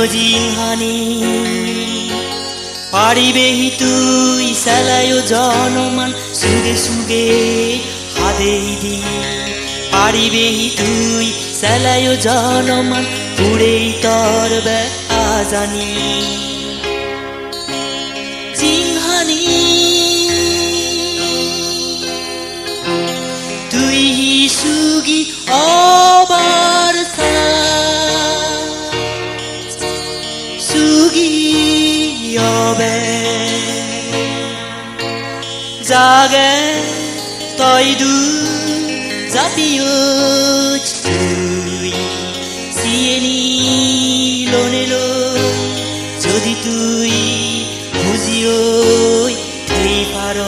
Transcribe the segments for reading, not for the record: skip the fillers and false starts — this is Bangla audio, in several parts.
জিংহানি পাৰিবেহি তুই চেলায়ো জনমান সুগে সুগে হাদেইদি পাৰিবেহি তুই চেলায়ো জনমান পুৰেই তোর বেআজানি জিংহানি তুই সুগি অবার সুগি অবে জাগে তই দু জাপিও তুই সিয়েনি লোনে লো যদি তুই বুঝিও এই পার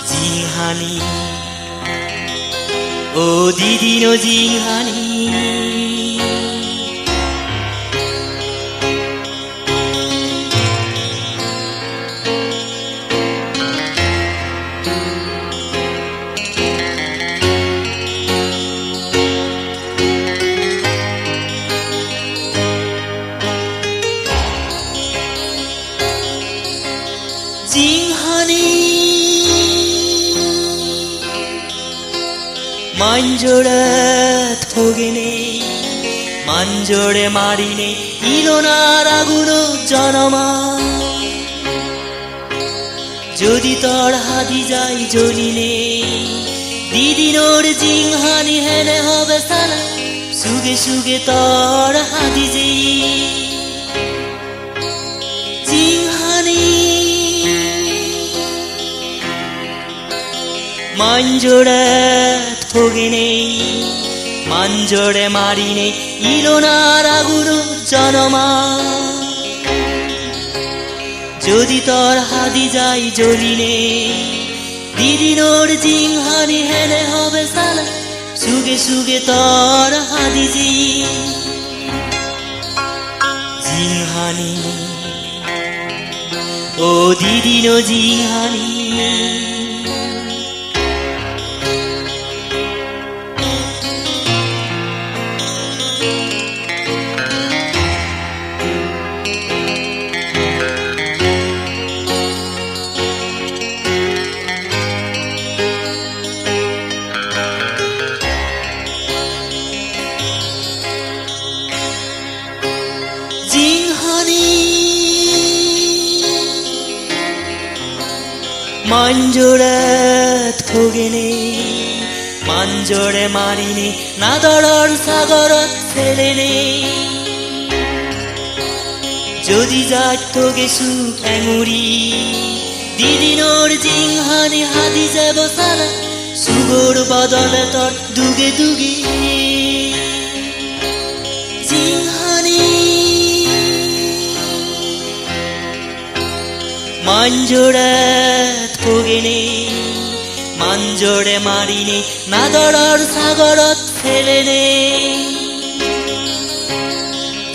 জিংহানি ও দিদিন জিংহানি জিংহানি মাঞ্জোড়ে থগেনে মাঞ্জোড়ে মারিনে ইলোনার আগুনো জনমা যদি তোর হাদি যাই জ্বলিনে দিদিনোর জিংহানি হেনে হবে সালা সুগে সুগে তোর হাদি যেই জিংহানি মাঞ্জোড়ে থগেনে মাঞ্জোড়ে মারিনে ইলোনার আগুনো জনমা যদি তোর হাদি যাই জ্বলিনে দিদিনোর জিংহানি হেনে হবে সালা সুগে সুগে তোর হাদি জিংহানি ও দিদিনো জিংহানি মাঞ্জোড়ে থগেনে মাঞ্জোড়ে মারিনে নাদরর সাগরত ছেলেনে যদি যাই থগে সুখ এঙুরি দিদিনোর জিংহানি হাদি যাব সালা সুগোর বদলে তোর দুগে দুগে জিংহানি মাঞ্জোড়ে থগেনে মাঞ্জোড়ে মারিনে নাদরর সাগরত ছেলেনে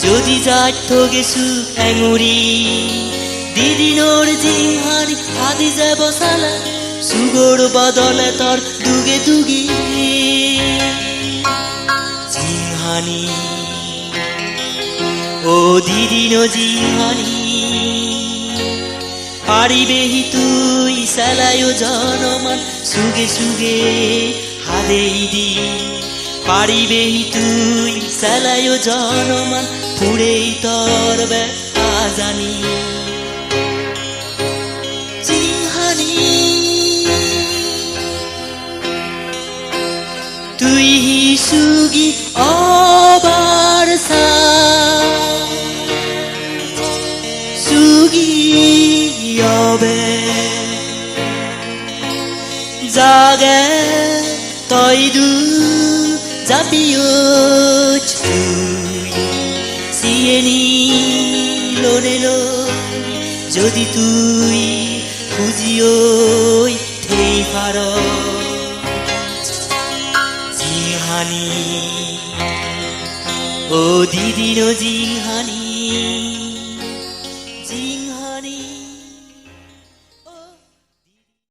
যদি যাই থগে সুখ এঙুরি দিদিনোর জিংহানি হাদি যাব সালা সুগোর বদলে তোর দুগে দুগে জিংহানি ও দিদিনো জিংহানি পাৰিবেহি তুই চেলায়ো জনমান সুগে সুগে হাদেইদি পাৰিবেহি তুই চেলায়ো জনমান পুৰেই তোর বেআজানি জিংহানি তুই সুগি অবার সুগি অবে জাগে তই দু জাপিও তুই সিয়েনি লোনে লো যদি তুই খুঁজিও এই পার জিংহানি ও দিদিনো জিংহানি